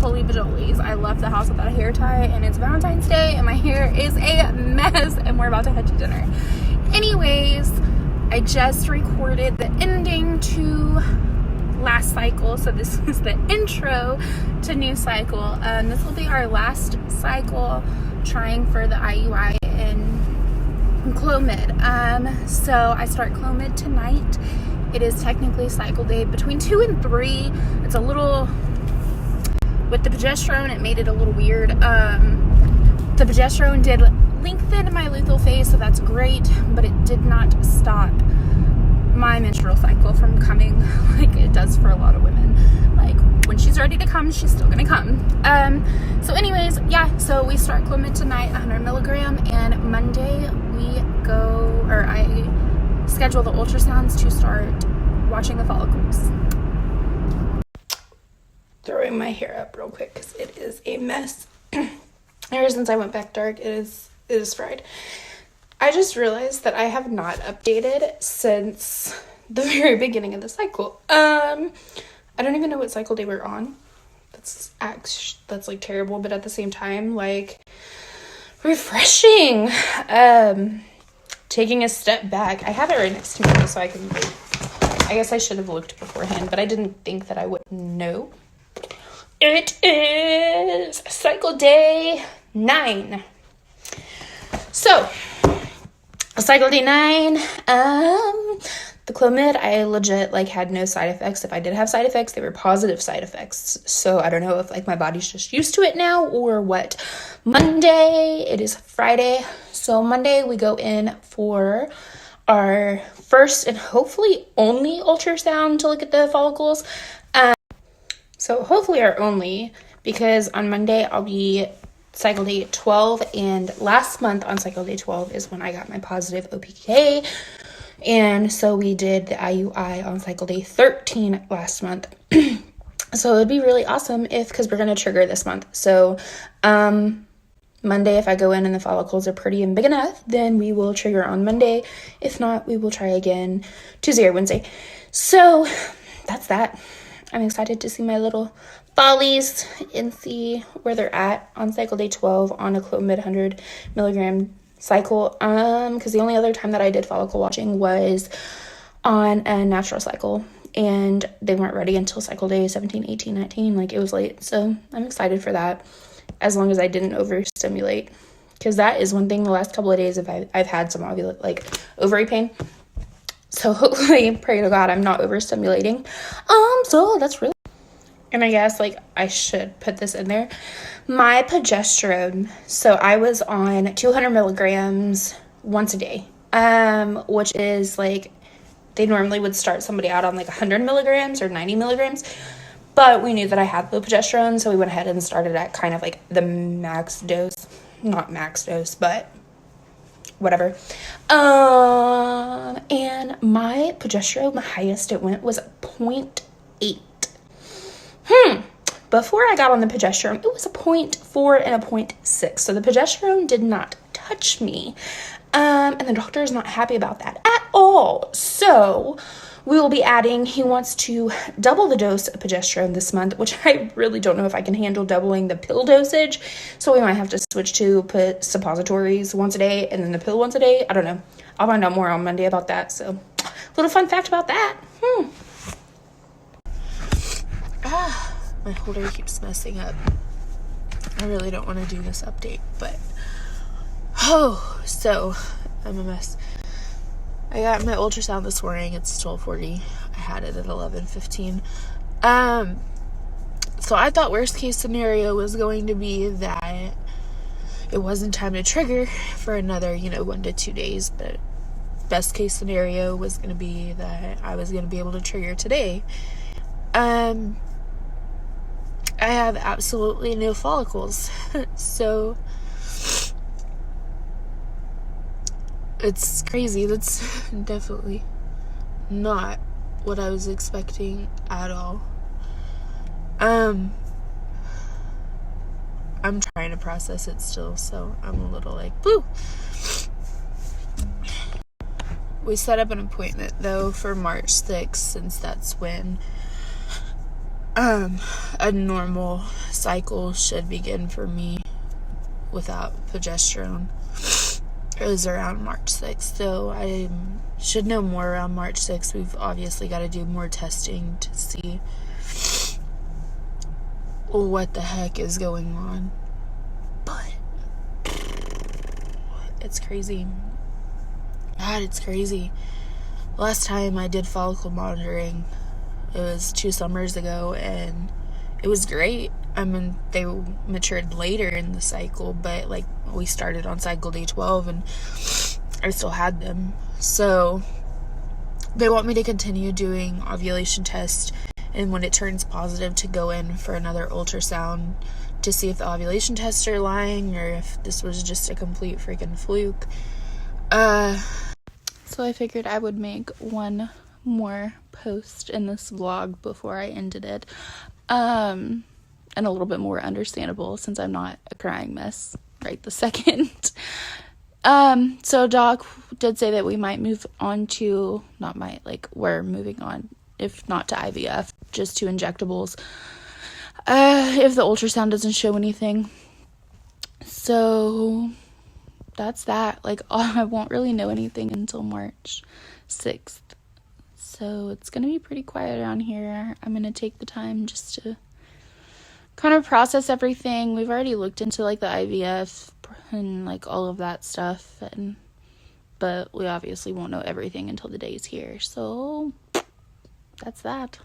holy bajolies. I left the house without a hair tie, and it's Valentine's Day, and my hair is a mess, and we're about to head to dinner. Anyways, I just recorded the ending to last cycle, so this is the intro to new cycle. This will be our last cycle trying for the IUI in Clomid. So I start Clomid tonight. It is technically cycle day between 2 and 3. It's a little, with the progesterone, it made it a little weird. The progesterone did lengthen my luteal phase, so that's great, but it did not stop my menstrual cycle from coming like it does for a lot of women. Like, when she's ready to come, she's still gonna come. So anyways, yeah, so we start Clomid tonight, 100 milligram, and Monday we go, or I schedule the ultrasounds to start watching the follicles. Throwing my hair up real quick because it is a mess. Ever since I went back dark, it is fried. I just realized that I have not updated since the very beginning of the cycle. I don't even know what cycle day we're on. That's like terrible, but at the same time, like, refreshing. Taking a step back. I have it right next to me so I can read. I guess I should have looked beforehand, but I didn't think that I would know. It is cycle day 9. So, cycle day 9, the Clomid, I legit, like, had no side effects. If I did have side effects, they were positive side effects. So, I don't know if, like, my body's just used to it now or what. Monday, it is Friday. So, Monday, we go in for our first and hopefully only ultrasound to look at the follicles. So, hopefully our only, because on Monday, I'll be cycle day 12, and last month on cycle day 12 is when I got my positive OPK, and so we did the IUI on cycle day 13 last month. So it'd be really awesome because we're going to trigger this month. So Monday, if I go in and the follicles are pretty and big enough, then we will trigger on Monday. If not, we will try again Tuesday or Wednesday. So that's that. I'm excited to see my little follies and see where they're at on cycle day 12 on a Clomid 100 milligram cycle. Because the only other time that I did follicle watching was on a natural cycle, and they weren't ready until cycle day 17, 18, 19. Like, it was late. So I'm excited for that, as long as I didn't overstimulate, because that is one thing the last couple of days I've had some ovary pain. So hopefully, pray to God, I'm not overstimulating. So that's really, and I guess, like, I should put this in there. My progesterone, so I was on 200 milligrams once a day, which is, like, they normally would start somebody out on, like, 100 milligrams or 90 milligrams, but we knew that I had low progesterone, so we went ahead and started at kind of, like, the max dose. Not max dose, but whatever. And my progesterone, the highest it went was 0.8. Before I got on the progesterone, it was a 0.4 and a 0.6. So the progesterone did not touch me. And the doctor is not happy about that at all. So we will be adding, he wants to double the dose of progesterone this month, which I really don't know if I can handle doubling the pill dosage. So we might have to switch to put suppositories once a day and then the pill once a day. I don't know. I'll find out more on Monday about that. So little fun fact about that. My holder keeps messing up. I really don't want to do this update, but so I'm a mess. I got my ultrasound this morning. It's 12:40. I had it at 11:15. So I thought worst case scenario was going to be that it wasn't time to trigger for another, 1 to 2 days, but best case scenario was going to be that I was going to be able to trigger today. I have absolutely no follicles. So it's crazy. That's definitely not what I was expecting at all. I'm trying to process it still, so I'm a little like, woo. We set up an appointment, though, for March 6th, since that's when A normal cycle should begin for me without progesterone. It was around March 6th, so I should know more around March 6th. We've obviously got to do more testing to see what the heck is going on. But it's crazy. God, it's crazy. Last time I did follicle monitoring, it was 2 summers ago, and it was great. I mean, they matured later in the cycle, but like we started on cycle day 12 and I still had them. So they want me to continue doing ovulation tests, and when it turns positive to go in for another ultrasound to see if the ovulation tests are lying or if this was just a complete freaking fluke. So I figured I would make one more post in this vlog before I ended it. And a little bit more understandable since I'm not a crying mess right this second. So Doc did say that we might move on to, we're moving on, if not to IVF, just to injectables, if the ultrasound doesn't show anything. So that's that. I won't really know anything until March 6th. So it's going to be pretty quiet around here. I'm going to take the time just to kind of process everything. We've already looked into the IVF and all of that stuff, but we obviously won't know everything until the day's here. So that's that.